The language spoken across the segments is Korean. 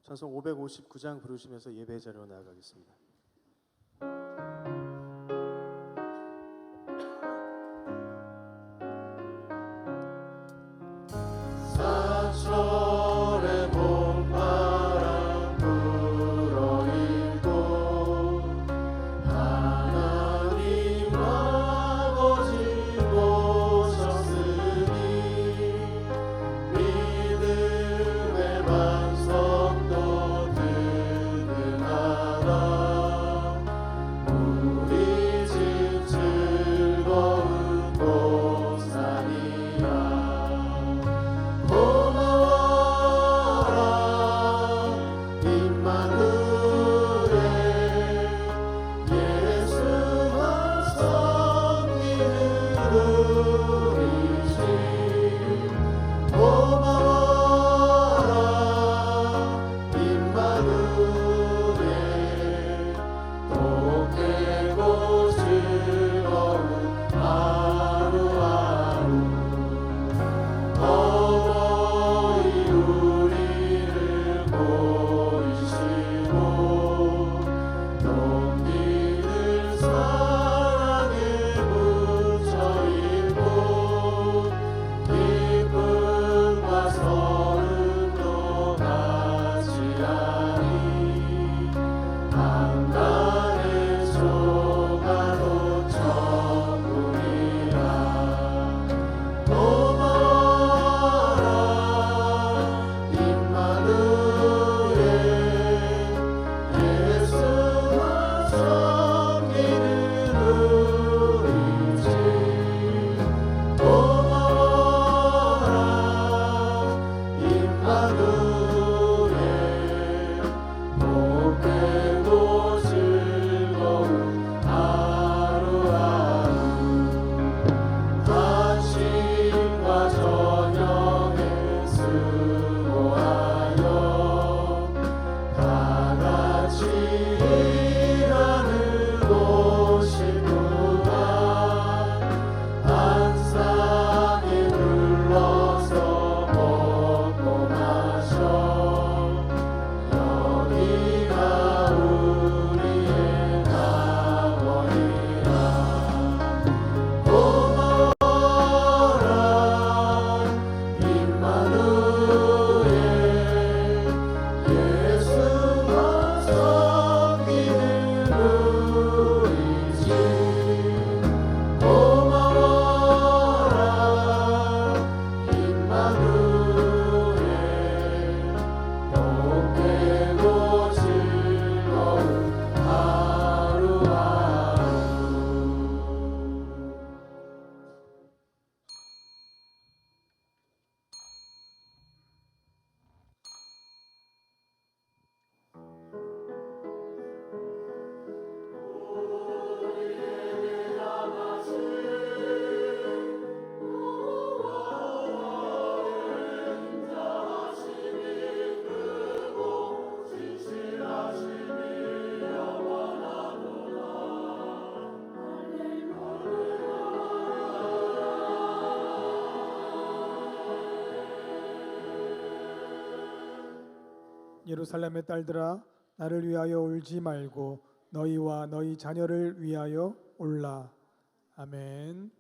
찬송 559장 부르시면서 예배 자리로 나아가겠습니다. 사철의 봄바람 불어일고 하나님 아버지 모셨으니 믿음의 반석도 든든하다. 우리 집 즐거운 곳산이라. 고마워라 임마누엘 예수만 섬기는 우리 집. 고마워라 임마누엘 또 깨고 즐거운 하루하루. 어머니 우리를 보이시고 용기를 사랑에 묻혀있고 기쁨과 서름도 같이 하니 한간의 조가도 천국이라. 고마워라 임마누엘 예수만 섬기는 우리 집. 고마워라 임마누엘 복 되고 즐거운 하루하루. 아침과 저녁에 수고하여 다 같이 일하는 오신구나. 한 쌍에 눌러서 먹고 마셔. 여기가 우리의 가원이라. 고마워라 임마누엘 예수만 섬기는 우리 집. 고마워라 임마누엘 복 되고 즐거운 하루하루. 예루살렘의 딸들아 나를 위하여 울지 말고 너희와 너희 자녀를 위하여 울라. 아멘.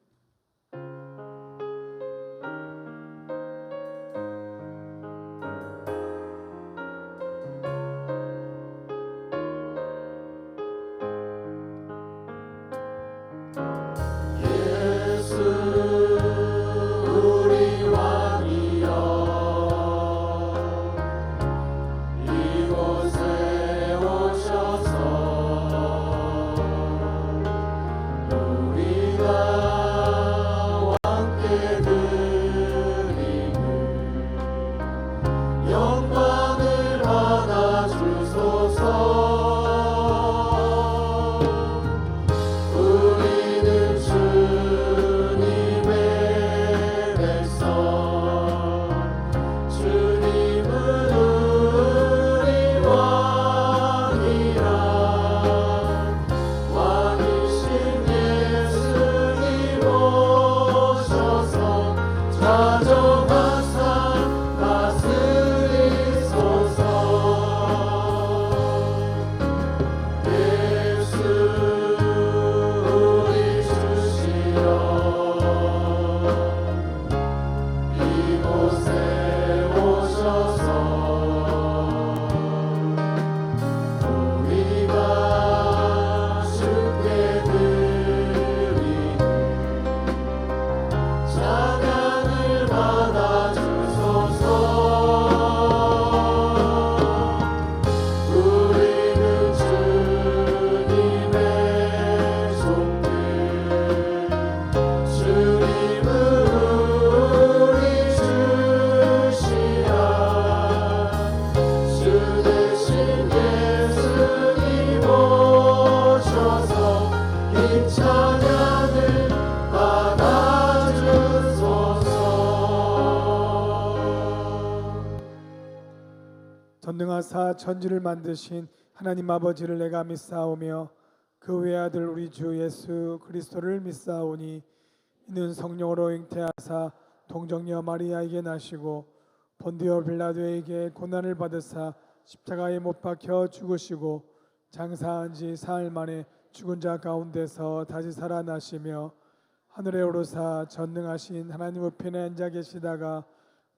예수 우리 왕이여 이곳에 오셔서 우리가 전능하사 천지를 만드신 하나님 아버지를 내가 믿사오며 그 외아들 우리 주 예수 그리스도를 믿사오니 이는 성령으로 잉태하사 동정녀 마리아에게 나시고 본디오 빌라도에게 고난을 받으사 십자가에 못 박혀 죽으시고 장사한 지 사흘 만에 죽은 자 가운데서 다시 살아나시며 하늘에 오르사 전능하신 하나님 우편에 앉아 계시다가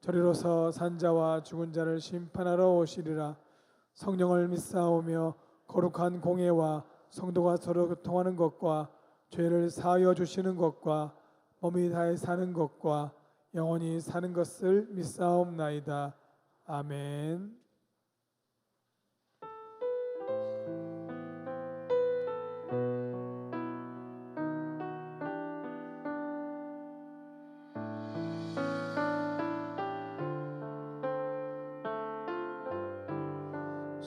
저리로서 산자와 죽은 자를 심판하러 오시리라. 성령을 믿사오며 거룩한 공예와 성도가 서로 교통하는 것과 죄를 사하여 주시는 것과 몸이 다해 사는 것과 영원히 사는 것을 믿사옵나이다. 아멘.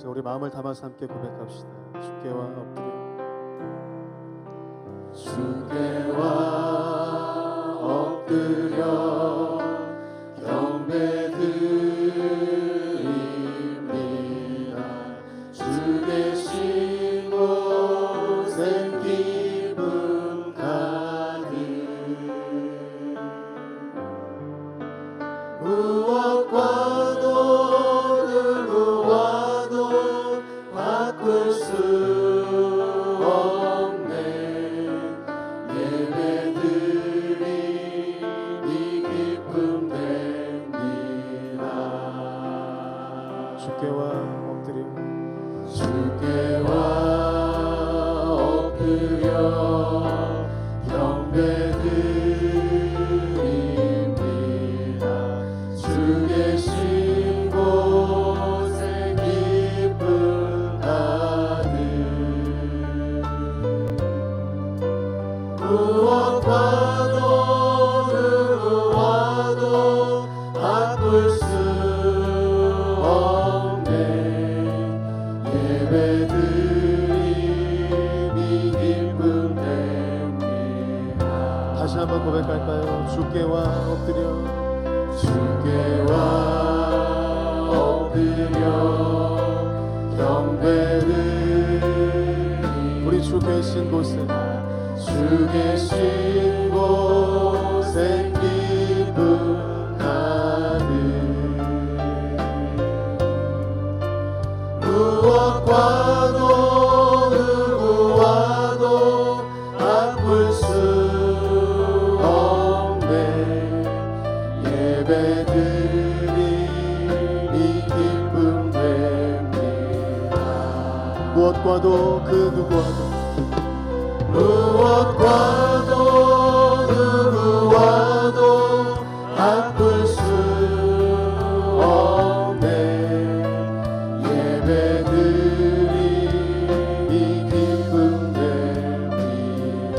우리 마음을 담아서 함께 고백합시다. 주께와 엎드려 주께와 엎드려 경배드립니다. 주 계신 곳엔 기쁨 가득 무엇과도 누구와도 바꿀 수 없네. 예배드림 이 기쁨 됩니다. 주께와 엎드려 주께와 엎드려 경배드립니다. 주 계신 곳에 기쁨 가득 무엇과도 누구와도 바꿀 수 없네. 예배드림이 기쁨 됩니다. 다시 한번 고백할까요? 주께와 엎드려 주께와 엎드려 경배드립니다. 우리 주 계신 곳에 주 계신 곳에 기쁨 가득 무엇과도 누구와도 바꿀 수 없네. 예배드림이 기쁨 됩니다. 무엇과도 그 누구와도 무엇과도 누구와도 바꿀 수 없네. 예배드림이 기쁨 됩니다.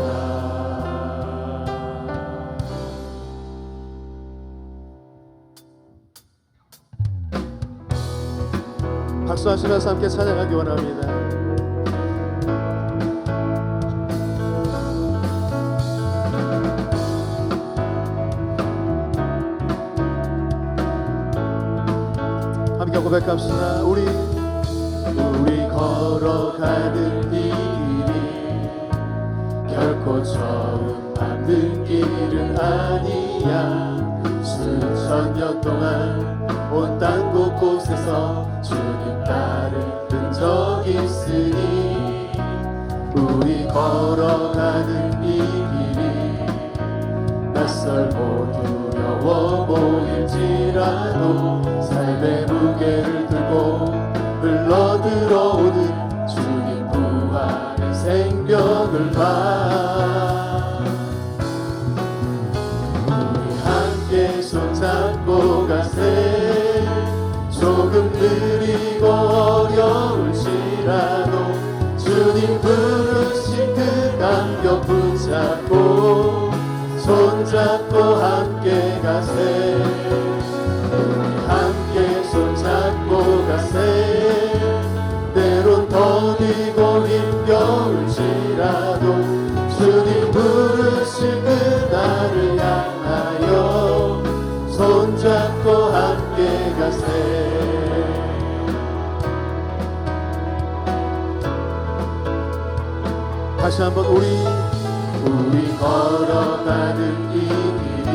박수하시면서 함께 찬양하기 원합니다. 함께 고백합시다. 우리 걸어가는 이 길이 결코 처음 만든 길은 아니야. 수천 년 동안 온 땅 곳곳에서 주님 따른 흔적이 있으니 우리 걸어가는 이 길이 낯설고 두려워 보일지라도 삶의 무게를 들고 흘러들어오는 주님 부활의 생명을 봐. 우리 함께 손잡고 가세. 조금 느리고 어려울지라도 주님 부르신 그 감격 붙잡고 손잡고 함께 가세. 우리 함께 손잡고 가세. 때론 더디고 힘겨울지라도 주님 부르신 그날을 향하여 손잡고 함께 가세. 다시 한번 우리 걸어가는 이 길이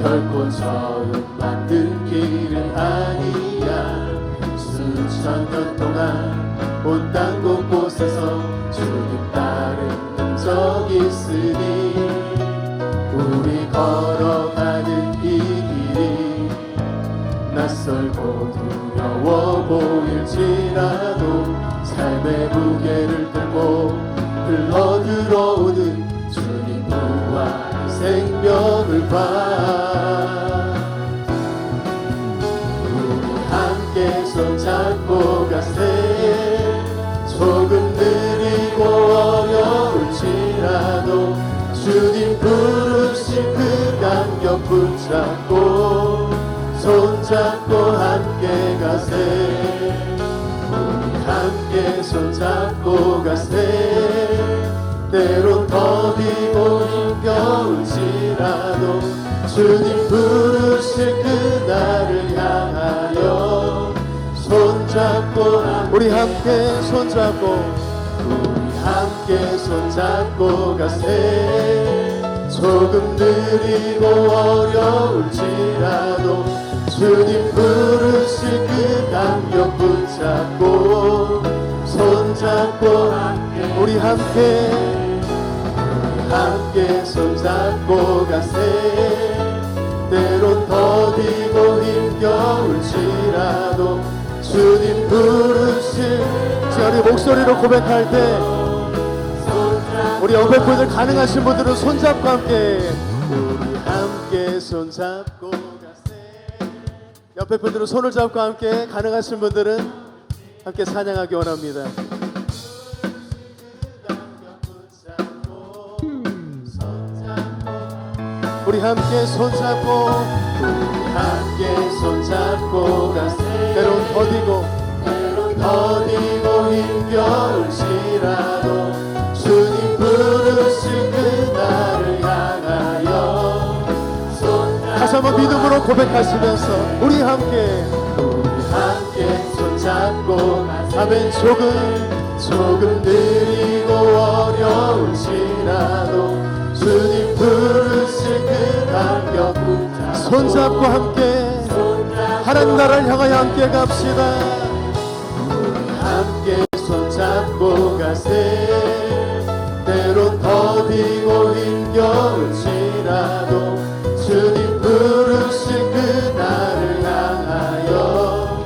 결코 처음 만든 길은 아니야. 수천 년 동안 온 땅 곳곳에서 주님 따르는 적 있으니 우리 걸어가는 이 길이 낯설고 두려워 보일지라도 삶의 무게를 들고 흘러들어오는 주님 부활의 생명을 봐. 우리 함께 손잡고 가세. 조금 느리고 어려울지라도 주님 부르신 그 감격 붙잡고 손잡고 함께 가세. 우리 함께 손잡고 가세. 때론 더디고 힘겨울지라도 주님 부르실 그날을 향하여 손잡고 우리 함께 손잡고 우리 함께 손잡고 가세. 조금 느리고 어려울지라도 주님 부르실 그 감격 붙잡고 손잡고 우리 함께 손잡고 가세. 때론 더디고 힘겨울지라도 주님 부르실 자, 우리 목소리로 고백할 때 우리 옆에 분들 가능하신 분들은 손잡고 함께 우리 함께 손잡고 가세. 옆에 분들은 손을 잡고 함께 가능하신 분들은 함께 찬양하기 원합니다. 우리 함께 손잡고 함께 손잡고 가세. 때론 더디고 더디고 힘겨울지라도 주님 부르실 그날을 향하여 다시 한번 믿음으로 고백하시면서 우리 함께 손잡고 가면 조금 느리고 어려울지라도 주님 부르실 그 감격 손잡고 함께 하나님 나라를 향하여 함께 갑시다. 함께 손잡고 가세. 때론 더디고 힘겨울지라도 주님 부르신 그날을 향하여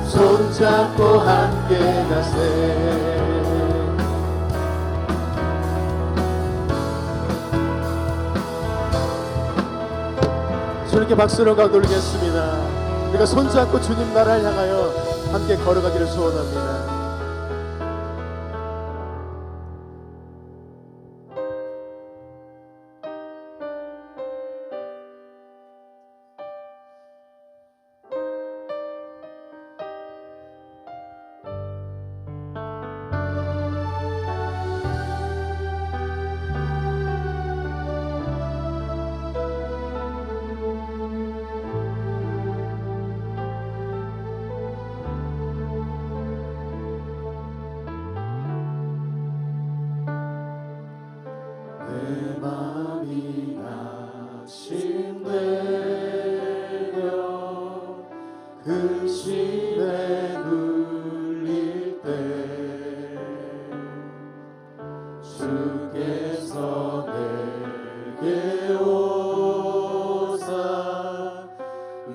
손잡고 함께 가세. 주님께 박수를 가돌리겠습니다. 우리가 손잡고 주님 나라를 향하여 함께 걸어가기를 소원합니다. 내 맘이 낙심되며 근심에 눌릴 때 주께서 내게 오사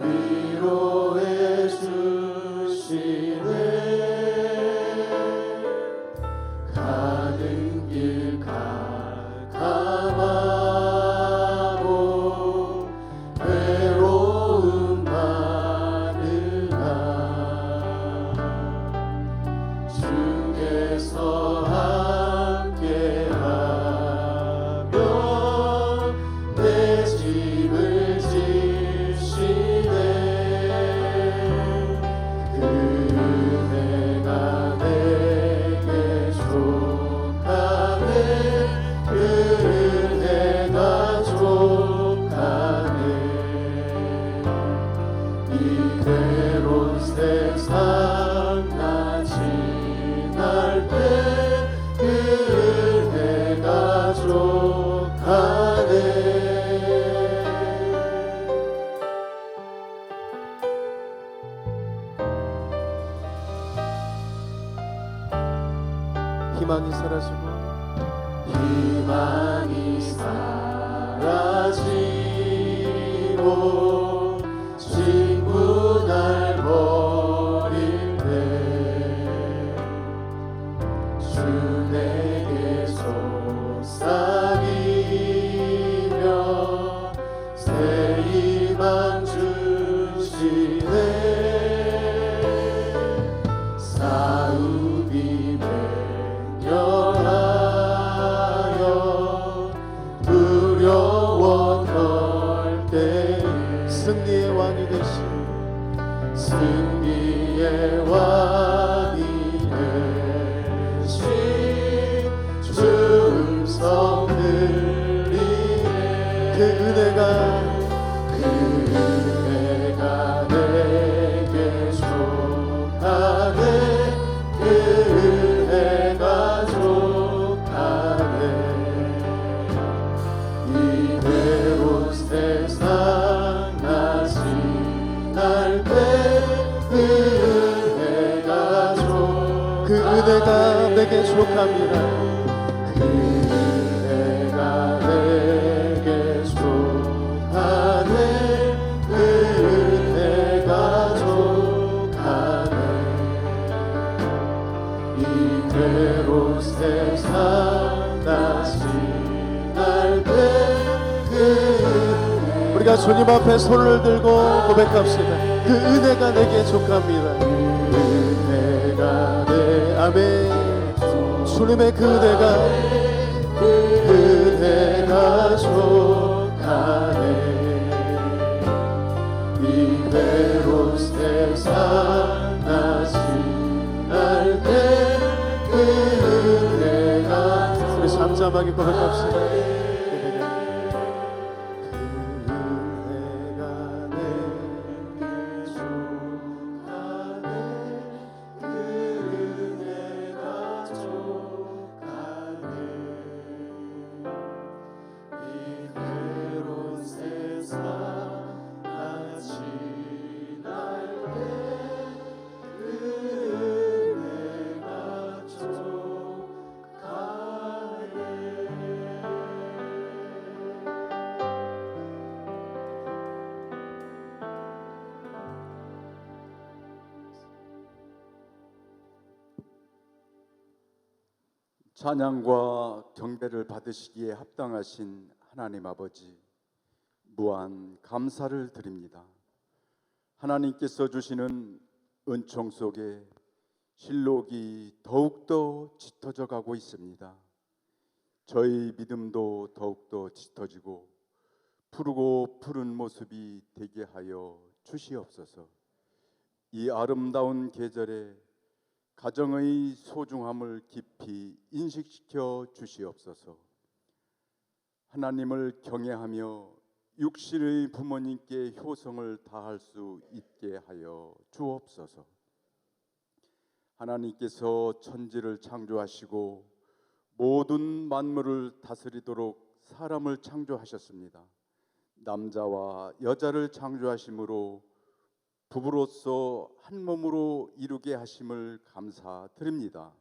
위로해 주시네. 가는 길 캄캄하고 외로움 많으나 주께서 함께하며 내 집을 지시네. 그 은혜가 내게 족하네. 그 은혜가 족하네. 이 괴로운 세상 나 지날 때 그 희망이 사라지고 희망이 사라지고 친구 날 버릴 때 주 내게 속삭이며 새 희망 주시네. 싸움이 맹렬하여 두려워 떨 때 승리의 왕이 되신 승리의 왕이 되신 주 음성 들리네. 그 은혜가 내게 족하네. 그 은혜가 족하네. 이대로 세상 나 지날 때 그 은혜가 그 은혜가 내게 족합니다. 그 은혜가 내게 족하네. 그 은혜가 족하네. 이대로 세상 나 지날 때 그 우리가 주님 앞에 손을 들고 고백합시다. 그 은혜가 내게 족합니다. 은혜가 내 아멘. 주님의 그 은혜가 족하네. 이대로 세상 나 지날 때 그 은혜가 우리 잠잠하게 고백합시다. 찬양과 경배를 받으시기에 합당하신 하나님 아버지, 무한 감사를 드립니다. 하나님께서 주시는 은총 속에 실록이 더욱더 짙어져 가고 있습니다. 저희 믿음도 더욱더 짙어지고 푸르고 푸른 모습이 되게 하여 주시옵소서. 이 아름다운 계절에 가정의 소중함을 깊이 인식시켜 주시옵소서. 하나님을 경외하며 육신의 부모님께 효성을 다할 수 있게 하여 주옵소서. 하나님께서 천지를 창조하시고 모든 만물을 다스리도록 사람을 창조하셨습니다. 남자와 여자를 창조하심으로 부부로서 한 몸으로 이루게 하심을 감사드립니다.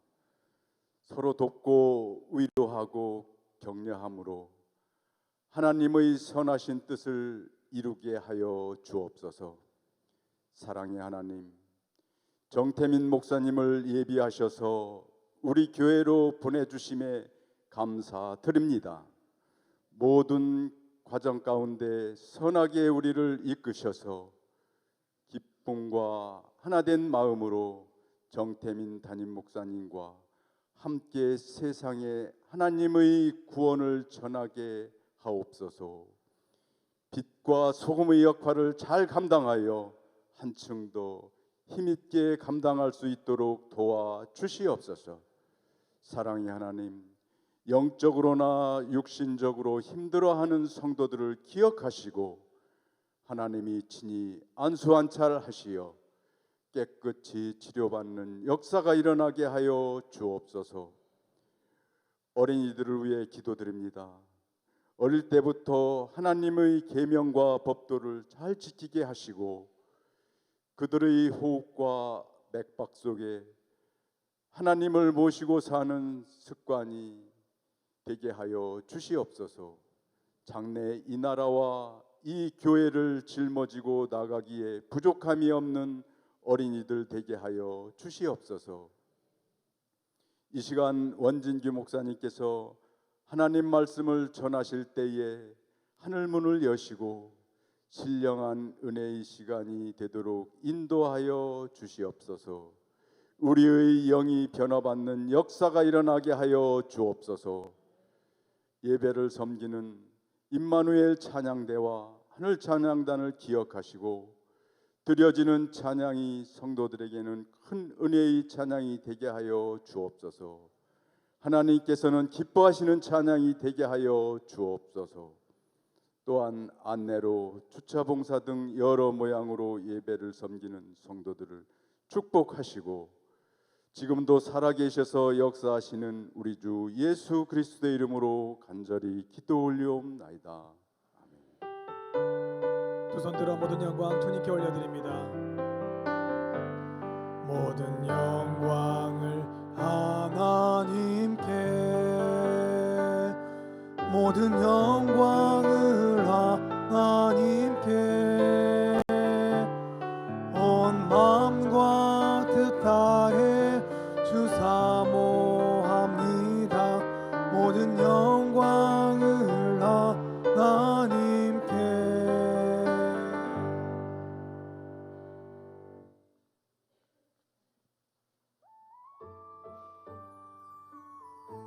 서로 돕고 위로하고 격려함으로 하나님의 선하신 뜻을 이루게 하여 주옵소서. 사랑의 하나님, 정태민 목사님을 예비하셔서 우리 교회로 보내주심에 감사드립니다. 모든 과정 가운데 선하게 우리를 이끄셔서 기쁨과 하나된 마음으로 정태민 담임 목사님과 함께 세상에 하나님의 구원을 전하게 하옵소서. 빛과 소금의 역할을 잘 감당하여 한층 더 힘있게 감당할 수 있도록 도와 주시옵소서. 사랑의 하나님, 영적으로나 육신적으로 힘들어하는 성도들을 기억하시고 하나님이 친히 안수환찰하시어 깨끗이 치료받는 역사가 일어나게 하여 주옵소서. 어린이들을 위해 기도드립니다. 어릴 때부터 하나님의 계명과 법도를 잘 지키게 하시고 그들의 호흡과 맥박 속에 하나님을 모시고 사는 습관이 되게 하여 주시옵소서. 장래 이 나라와 이 교회를 짊어지고 나가기에 부족함이 없는 어린이들 되게 하여 주시옵소서. 이 시간 원진규 목사님께서 하나님 말씀을 전하실 때에 하늘 문을 여시고 신령한 은혜의 시간이 되도록 인도하여 주시옵소서. 우리의 영이 변화받는 역사가 일어나게 하여 주옵소서. 예배를 섬기는 임마누엘 찬양대와 하늘 찬양단을 기억하시고 드려지는 찬양이 성도들에게는 큰 은혜의 찬양이 되게 하여 주옵소서. 하나님께서는 기뻐하시는 찬양이 되게 하여 주옵소서. 또한 안내로 주차 봉사 등 여러 모양으로 예배를 섬기는 성도들을 축복하시고 지금도 살아계셔서 역사하시는 우리 주 예수 그리스도의 이름으로 간절히 기도 올리옵나이다. 두 손 들어 모든 영광 주님께 올려드립니다. 모든 영광을 하나님께, 모든 영광을 하나님께, 온 마음과 뜻 다해 주 사모합니다. 모든 영광을 하나님께.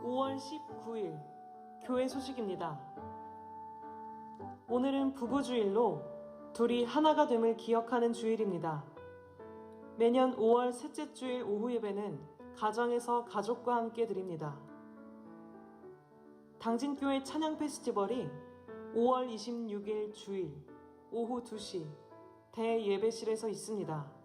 5월 19일 교회 소식입니다. 오늘은 부부주일로 둘이 하나가 됨을 기억하는 주일입니다. 매년 5월 셋째 주일 오후 예배는 가정에서 가족과 함께 드립니다. 당진교회 찬양 페스티벌이 5월 26일 주일 오후 2시 대예배실에서 있습니다.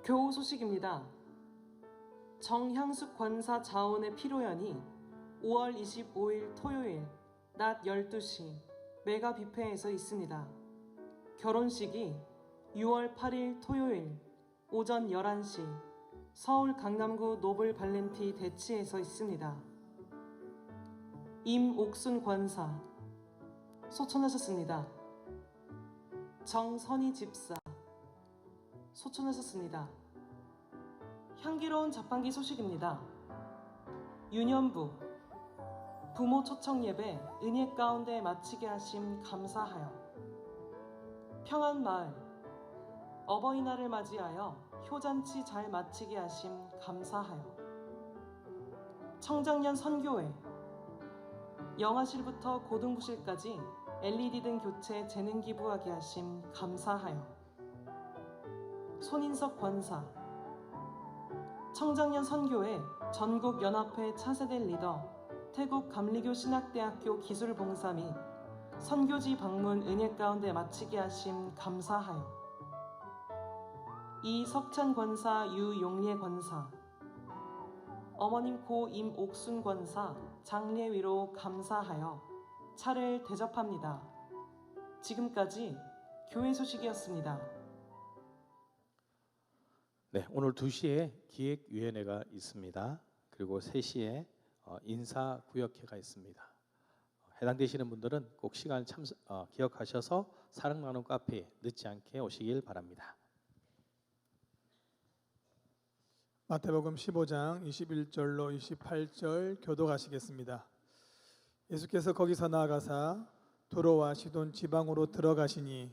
교우 소식입니다. 정향숙 권사 자원의 피로연이 5월 25일 토요일 낮 12시 메가 뷔페에서 있습니다. 결혼식이 6월 8일 토요일 오전 11시 서울 강남구 노블 발렌티 대치에서 있습니다. 임옥순 권사 소천하셨습니다. 정선희 집사 소천하셨습니다. 향기로운 자판기 소식입니다. 유년부 부모 초청 예배 은혜 가운데 마치게 하심 감사하여 평안마을 어버이날을 맞이하여 효잔치 잘 마치게 하심 감사하여 청장년 선교회 영아실부터 고등부실까지 LED 등 교체 재능 기부하게 하심 감사하여 손인석 권사 청장년 선교회 전국연합회 차세대 리더 태국 감리교 신학대학교 기술봉사 및 선교지 방문 은혜 가운데 마치게 하심 감사하여 이석찬 권사 유용례 권사 어머님 고 임옥순 권사 장례 위로 감사하여 차를 대접합니다. 지금까지 교회 소식이었습니다. 네, 오늘 2시에 기획위원회가 있습니다. 그리고 3시에 인사구역회가 있습니다. 해당되시는 분들은 꼭 시간 기억하셔서 사랑나눔 카페에 늦지 않게 오시길 바랍니다. 마태복음 15장 21절로 28절 교도가시겠습니다. 예수께서 거기서 나아가사 도로와 시돈 지방으로 들어가시니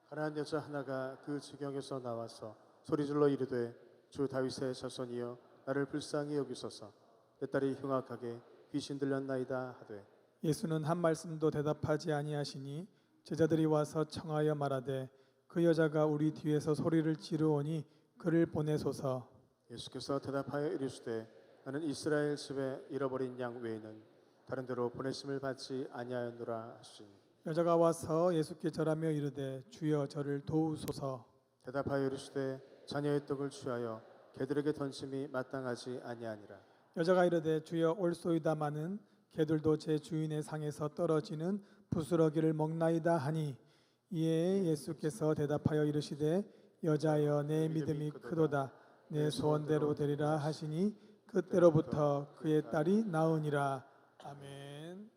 가난한 여자 하나가 그 지경에서 나와서 소리질러 이르되 주 다윗의 자손이여 나를 불쌍히 여기소서 내 딸이 흉악하게 귀신 들렸나이다 하되 예수는 한 말씀도 대답하지 아니하시니 제자들이 와서 청하여 말하되 그 여자가 우리 뒤에서 소리를 지르오니 그를 보내소서. 예수께서 대답하여 이르시되 나는 이스라엘 집에 잃어버린 양 외에는 다른 데로 보내심을 받지 아니하였노라 하시니 여자가 와서 예수께 절하며 이르되 주여 저를 도우소서. 대답하여 이르시되 자녀의 떡을 취하여 개들에게 던짐이 마땅하지 아니하니라. 여자가 이르되 주여 올소이다마는 개들도 제 주인의 상에서 떨어지는 부스러기를 먹나이다 하니 이에 예수께서 대답하여 이르시되 여자여 내 믿음이 크도다 내 소원대로 되리라 하시니 그때로부터 그의 딸이 나으니라. 아멘.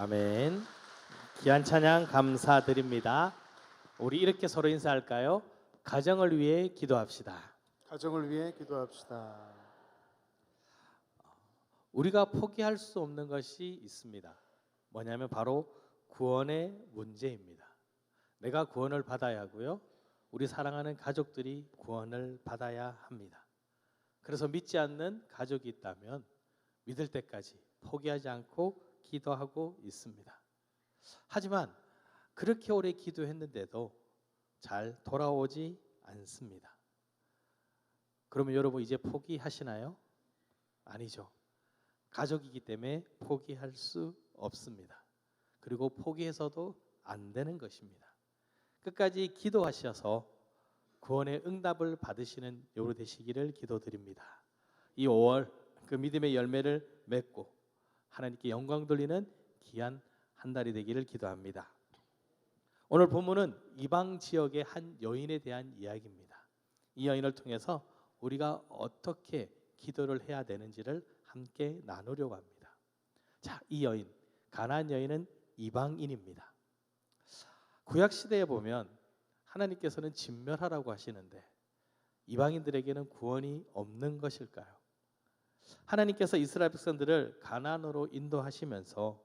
아멘. 귀한 찬양 감사드립니다. 우리 이렇게 서로 인사할까요? 가정을 위해 기도합시다. 가정을 위해 기도합시다. 우리가 포기할 수 없는 것이 있습니다. 뭐냐면 바로 구원의 문제입니다. 내가 구원을 받아야 하고요. 우리 사랑하는 가족들이 구원을 받아야 합니다. 그래서 믿지 않는 가족이 있다면 믿을 때까지 포기하지 않고 기도하고 있습니다. 하지만 그렇게 오래 기도했는데도 잘 돌아오지 않습니다. 그러면 여러분 이제 포기하시나요? 아니죠. 가족이기 때문에 포기할 수 없습니다. 그리고 포기해서도 안 되는 것입니다. 끝까지 기도하셔서 구원의 응답을 받으시는 여러분 되시기를 기도드립니다. 이 5월 그 믿음의 열매를 맺고 하나님께 영광 돌리는 귀한 한 달이 되기를 기도합니다. 오늘 본문은 이방 지역의 한 여인에 대한 이야기입니다. 이 여인을 통해서 우리가 어떻게 기도를 해야 되는지를 함께 나누려고 합니다. 자, 이 여인, 가나안 여인은 이방인입니다. 구약 시대에 보면 하나님께서는 진멸하라고 하시는데 이방인들에게는 구원이 없는 것일까요? 하나님께서 이스라엘 백성들을 가나안으로 인도하시면서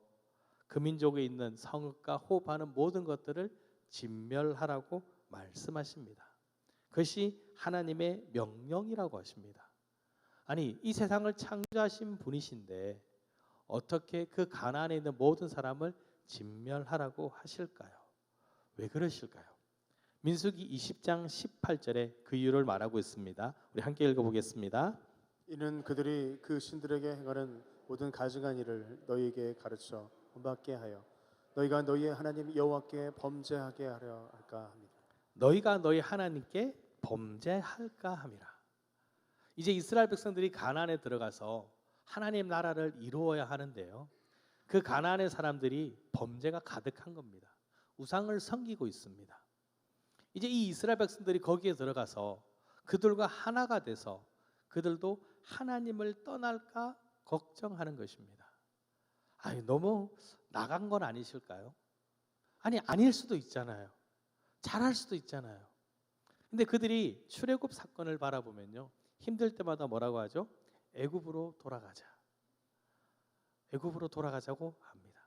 그 민족에 있는 성읍과 호흡하는 모든 것들을 진멸하라고 말씀하십니다. 그것이 하나님의 명령이라고 하십니다. 아니, 이 세상을 창조하신 분이신데 어떻게 그 가나안에 있는 모든 사람을 진멸하라고 하실까요? 왜 그러실까요? 민수기 20장 18절에 그 이유를 말하고 있습니다. 우리 함께 읽어보겠습니다. 이는 그들이 그 신들에게 행하는 모든 가증한 일을 너희에게 가르쳐 본받게 하여 너희가 너희의 하나님 여호와께 범죄하게 하려 할까 합니다. 너희가 너희 하나님께 범죄할까 함이라. 이제 이스라엘 백성들이 가나안에 들어가서 하나님 나라를 이루어야 하는데요. 그 가나안의 사람들이 범죄가 가득한 겁니다. 우상을 섬기고 있습니다. 이제 이 이스라엘 백성들이 거기에 들어가서 그들과 하나가 돼서 그들도 하나님을 떠날까 걱정하는 것입니다. 아니, 너무 나간 건 아니실까요? 아니, 아닐 수도 있잖아요. 잘할 수도 있잖아요. 근데 그들이 출애굽 사건을 바라보면요, 힘들 때마다 뭐라고 하죠? 애굽으로 돌아가자. 애굽으로 돌아가자고 합니다.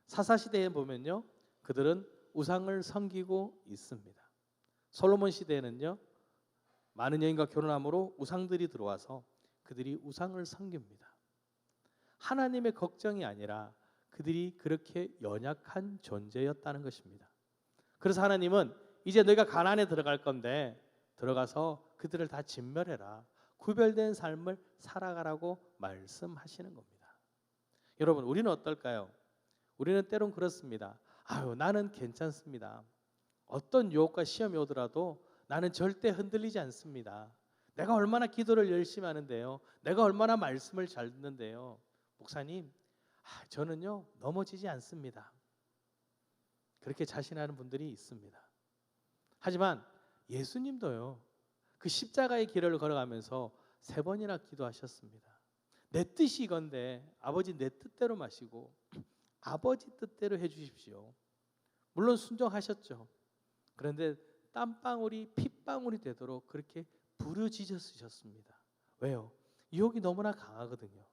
사사시대에 보면요, 그들은 우상을 섬기고 있습니다. 솔로몬 시대에는요, 많은 여인과 결혼함으로 우상들이 들어와서 그들이 우상을 섬깁니다. 하나님의 걱정이 아니라 그들이 그렇게 연약한 존재였다는 것입니다. 그래서 하나님은 이제 너희가 가나안에 들어갈 건데 들어가서 그들을 다 진멸해라. 구별된 삶을 살아가라고 말씀하시는 겁니다. 여러분, 우리는 어떨까요? 우리는 때론 그렇습니다. 아유, 나는 괜찮습니다. 어떤 유혹과 시험이 오더라도 나는 절대 흔들리지 않습니다. 내가 얼마나 기도를 열심히 하는데요. 내가 얼마나 말씀을 잘 듣는데요. 목사님, 저는요 넘어지지 않습니다. 그렇게 자신하는 분들이 있습니다. 하지만 예수님도요, 그 십자가의 길을 걸어가면서 3번이나 기도하셨습니다. 내 뜻이 이건데 아버지 내 뜻대로 마시고 아버지 뜻대로 해주십시오. 물론 순종하셨죠. 그런데 땀방울이 핏방울이 되도록 그렇게 부르짖으셨습니다. 왜요? 유혹이 너무나 강하거든요.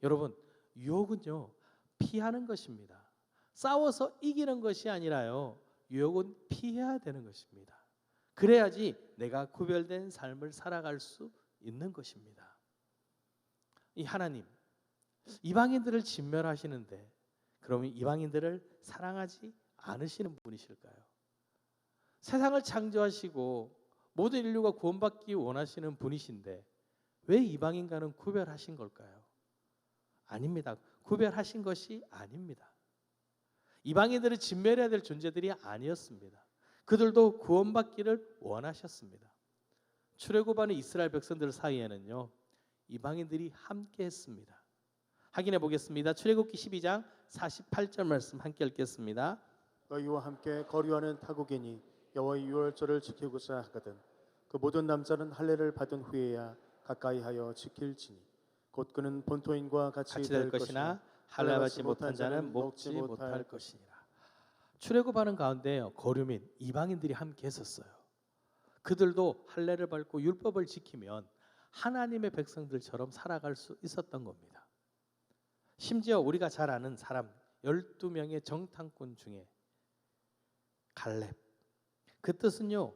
여러분, 유혹은요 피하는 것입니다. 싸워서 이기는 것이 아니라요, 유혹은 피해야 되는 것입니다. 그래야지 내가 구별된 삶을 살아갈 수 있는 것입니다. 이 하나님, 이방인들을 진멸하시는데 그러면 이방인들을 사랑하지 않으시는 분이실까요? 세상을 창조하시고 모든 인류가 구원받기 원하시는 분이신데 왜 이방인과는 구별하신 걸까요? 아닙니다. 구별하신 것이 아닙니다. 이방인들을 진멸해야 될 존재들이 아니었습니다. 그들도 구원받기를 원하셨습니다. 출애굽하는 이스라엘 백성들 사이에는요, 이방인들이 함께했습니다. 확인해 보겠습니다. 출애굽기 12장 48절 말씀 함께 읽겠습니다. 너희와 함께 거류하는 타국인이 여호와의 유월절을 지키고자 하거든 그 모든 남자는 할례를 받은 후에야 가까이하여 지킬지니 곧 그는 본토인과 같이 될 것이나 할례받지 못한 자는 먹지 못할 것이니라. 출애굽하는 가운데 거류민 이방인들이 함께 했었어요. 그들도 할례를 받고 율법을 지키면 하나님의 백성들처럼 살아갈 수 있었던 겁니다. 심지어 우리가 잘 아는 사람 12명의 정탐꾼 중에 갈렙. 그 뜻은요,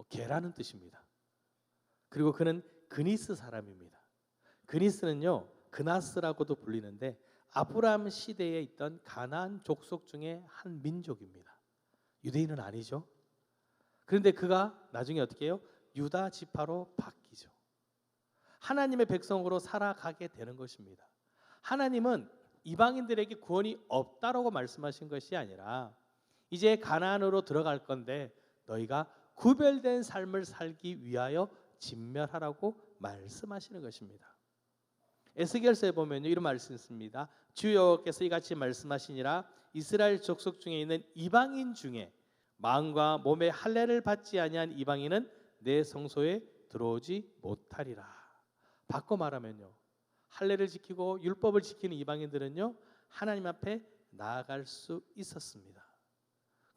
개라는 뜻입니다. 그리고 그는 그니스 사람입니다. 그니스는요, 그나스라고도 불리는데 아브라함 시대에 있던 가나안 족속 중에 한 민족입니다. 유대인은 아니죠. 그런데 그가 나중에 어떻게 해요? 유다 지파로 바뀌죠. 하나님의 백성으로 살아가게 되는 것입니다. 하나님은 이방인들에게 구원이 없다라고 말씀하신 것이 아니라 이제 가나안으로 들어갈 건데 너희가 구별된 삶을 살기 위하여 진멸하라고 말씀하시는 것입니다. 에스겔서에 보면 이런 말씀이 있습니다. 주 여호와께서 이같이 말씀하시니라 이스라엘 족속 중에 있는 이방인 중에 마음과 몸의 할례를 받지 아니한 이방인은 내 성소에 들어오지 못하리라. 바꿔 말하면요, 할례를 지키고 율법을 지키는 이방인들은요 하나님 앞에 나아갈 수 있었습니다.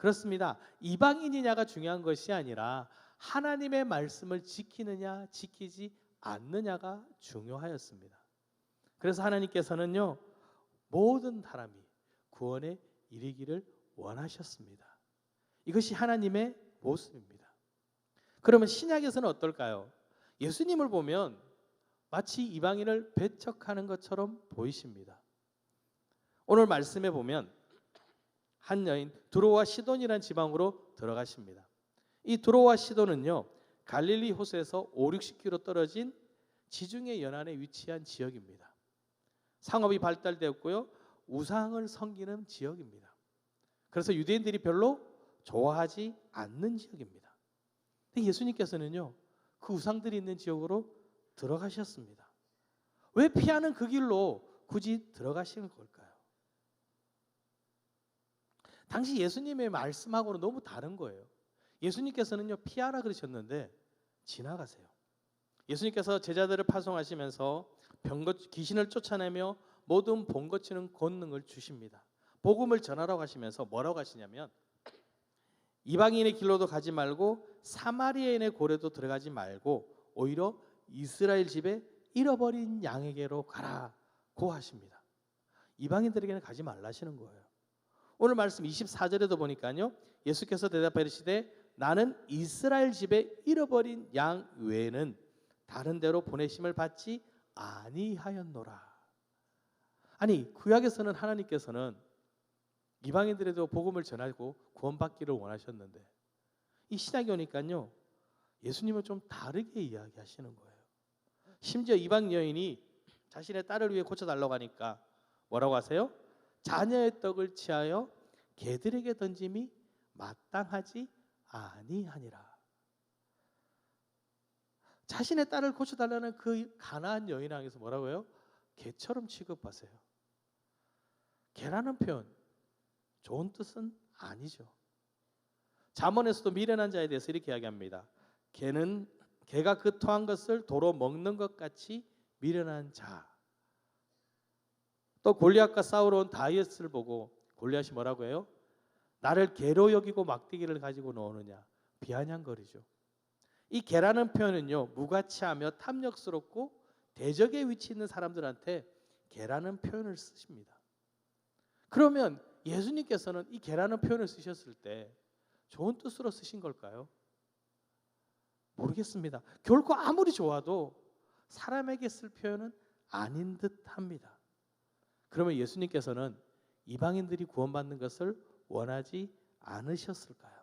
그렇습니다. 이방인이냐가 중요한 것이 아니라 하나님의 말씀을 지키느냐 지키지 않느냐가 중요하였습니다. 그래서 하나님께서는요 모든 사람이 구원에 이르기를 원하셨습니다. 이것이 하나님의 모습입니다. 그러면 신약에서는 어떨까요? 예수님을 보면 마치 이방인을 배척하는 것처럼 보이십니다. 오늘 말씀에 보면 한 여인 두로와 시돈이라는 지방으로 들어가십니다. 이 두로와 시돈은요 갈릴리 호수에서 5-60km 떨어진 지중해 연안에 위치한 지역입니다. 상업이 발달되었고요 우상을 섬기는 지역입니다. 그래서 유대인들이 별로 좋아하지 않는 지역입니다. 근데 예수님께서는요 그 우상들이 있는 지역으로 들어가셨습니다. 왜 피하는 그 길로 굳이 들어가시는 걸까요? 당시 예수님의 말씀하고는 너무 다른 거예요. 예수님께서는요 피하라 그러셨는데 지나가세요. 예수님께서 제자들을 파송하시면서 귀신을 쫓아내며 모든 본거치는 권능을 주십니다. 복음을 전하라고 하시면서 뭐라고 하시냐면 이방인의 길로도 가지 말고 사마리아인의 고래도 들어가지 말고 오히려 이스라엘 집에 잃어버린 양에게로 가라고 하십니다. 이방인들에게는 가지 말라시는 거예요. 오늘 말씀 24절에도 보니까요 예수께서 대답하여 이르시되 나는 이스라엘 집에 잃어버린 양 외에는 다른 데로 보내심을 받지 아니하였노라. 아니 구약에서는 하나님께서는 이방인들에도 복음을 전하고 구원받기를 원하셨는데 이 신약에 오니까요 예수님은 좀 다르게 이야기하시는 거예요. 심지어 이방 여인이 자신의 딸을 위해 고쳐달라고 하니까 뭐라고 하세요? 자녀의 떡을 취하여 개들에게 던짐이 마땅하지 아니하니라. 자신의 딸을 고쳐달라는 그 가나안 여인을 향해서 뭐라고 해요? 개처럼 취급하세요. 개라는 표현 좋은 뜻은 아니죠. 잠언에서도 미련한 자에 대해서 이렇게 이야기합니다. 개가 그 토한 것을 도로 먹는 것 같이 미련한 자. 또 골리앗과 싸우러 온 다윗을 보고 골리앗이 뭐라고 해요? 나를 개로 여기고 막대기를 가지고 노느냐 비아냥거리죠. 이 개라는 표현은요 무가치하며 탐욕스럽고 대적의 위치에 있는 사람들한테 개라는 표현을 쓰십니다. 그러면 예수님께서는 이 개라는 표현을 쓰셨을 때 좋은 뜻으로 쓰신 걸까요? 모르겠습니다. 결코 아무리 좋아도 사람에게 쓸 표현은 아닌 듯합니다. 그러면 예수님께서는 이방인들이 구원받는 것을 원하지 않으셨을까요?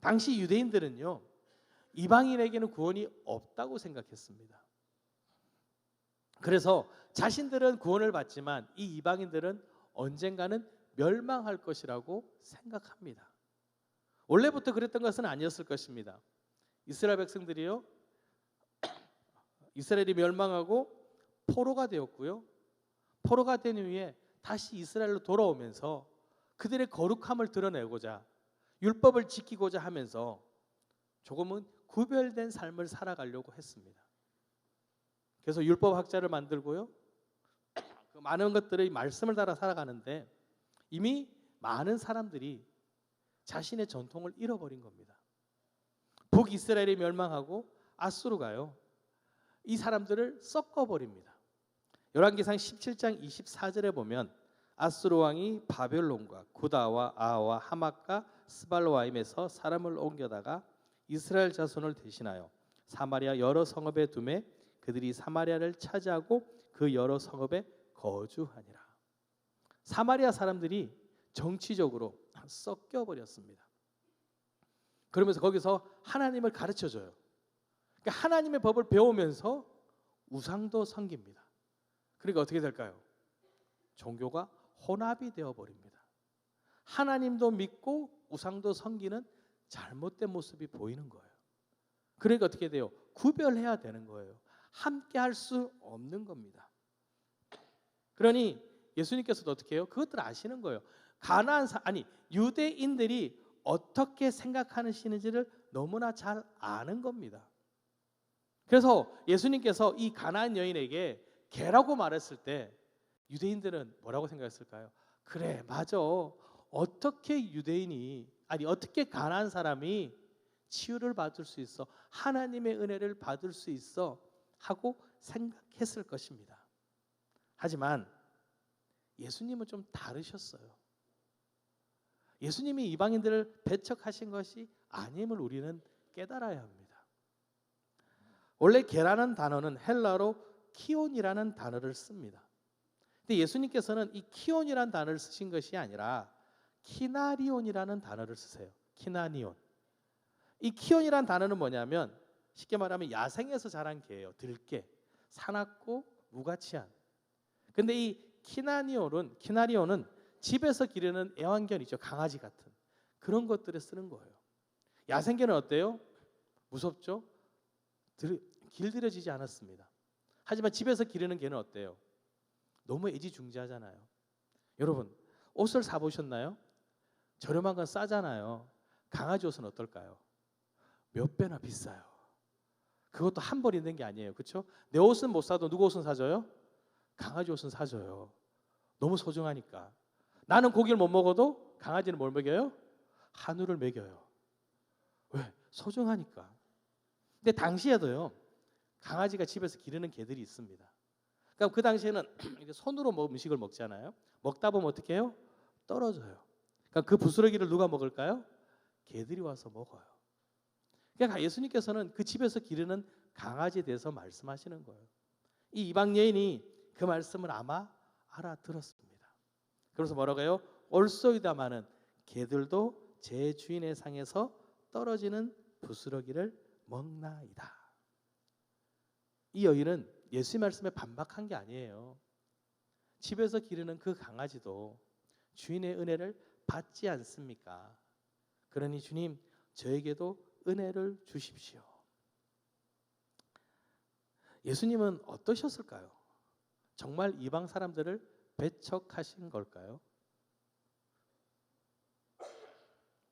당시 유대인들은요 이방인에게는 구원이 없다고 생각했습니다. 그래서 자신들은 구원을 받지만 이 이방인들은 언젠가는 멸망할 것이라고 생각합니다. 원래부터 그랬던 것은 아니었을 것입니다. 이스라엘 백성들이요 이스라엘이 멸망하고 포로가 되었고요 포로가 된 후에 다시 이스라엘로 돌아오면서 그들의 거룩함을 드러내고자 율법을 지키고자 하면서 조금은 구별된 삶을 살아가려고 했습니다. 그래서 율법학자를 만들고요 그 많은 것들의 말씀을 따라 살아가는데 이미 많은 사람들이 자신의 전통을 잃어버린 겁니다. 북이스라엘이 멸망하고 아수르가요 이 사람들을 섞어버립니다. 열왕기상 17장 24절에 보면 아수르 왕이 바벨론과 구다와 아와 하맛과 스발와임에서 사람을 옮겨다가 이스라엘 자손을 대신하여 사마리아 여러 성읍에 두매 그들이 사마리아를 차지하고 그 여러 성읍에 거주하니라. 사마리아 사람들이 정치적으로 섞여 버렸습니다. 그러면서 거기서 하나님을 가르쳐 줘요. 그러니까 하나님의 법을 배우면서 우상도 섬깁니다. 그러니까 어떻게 될까요? 종교가 혼합이 되어 버립니다. 하나님도 믿고 우상도 섬기는 잘못된 모습이 보이는 거예요. 그러니까 어떻게 돼요? 구별해야 되는 거예요. 함께 할 수 없는 겁니다. 그러니 예수님께서도 어떻게 해요? 그것들 아시는 거예요. 유대인들이 어떻게 생각하시는지를 너무나 잘 아는 겁니다. 그래서 예수님께서 이 가나안 여인에게 개라고 말했을 때 유대인들은 뭐라고 생각했을까요? 그래, 맞아. 어떻게 어떻게 가나안 사람이 치유를 받을 수 있어? 하나님의 은혜를 받을 수 있어? 하고 생각했을 것입니다. 하지만 예수님은 좀 다르셨어요. 예수님이 이방인들을 배척하신 것이 아님을 우리는 깨달아야 합니다. 원래 개라는 단어는 헬라로 키온이라는 단어를 씁니다. 근데 예수님께서는 이 키온이라는 단어를 쓰신 것이 아니라 키나리온이라는 단어를 쓰세요. 키나니온. 이 키온이라는 단어는 뭐냐면 쉽게 말하면 야생에서 자란 개예요. 들개, 사납고 무가치한. 근데 이 키나리온은 집에서 기르는 애완견이죠. 강아지 같은 그런 것들에 쓰는 거예요. 야생개는 어때요? 무섭죠? 길들여지지 않았습니다. 하지만 집에서 기르는 개는 어때요? 너무 애지중지하잖아요. 여러분 옷을 사보셨나요? 저렴한 건 싸잖아요. 강아지 옷은 어떨까요? 몇 배나 비싸요. 그것도 한 벌 있는 게 아니에요. 그렇죠? 내 옷은 못 사도 누구 옷은 사줘요? 강아지 옷은 사줘요. 너무 소중하니까. 나는 고기를 못 먹어도 강아지는 뭘 먹여요? 한우를 먹여요. 왜? 소중하니까. 근데 당시에도요, 강아지가 집에서 기르는 개들이 있습니다. 그러니까 그 당시에는 이렇게 손으로 음식을 먹잖아요. 먹다 보면 어떻게 해요? 떨어져요. 그러니까 그 부스러기를 누가 먹을까요? 개들이 와서 먹어요. 그러니까 예수님께서는 그 집에서 기르는 강아지에 대해서 말씀하시는 거예요. 이 이방 여인이 그 말씀을 아마 알아들었습니다. 그래서 뭐라고 해요? 올소이다마는 개들도 제 주인의 상에서 떨어지는 부스러기를 먹나이다. 이 여인은 예수의 말씀에 반박한 게 아니에요. 집에서 기르는 그 강아지도 주인의 은혜를 받지 않습니까? 그러니 주님, 저에게도 은혜를 주십시오. 예수님은 어떠셨을까요? 정말 이방 사람들을 배척하신 걸까요?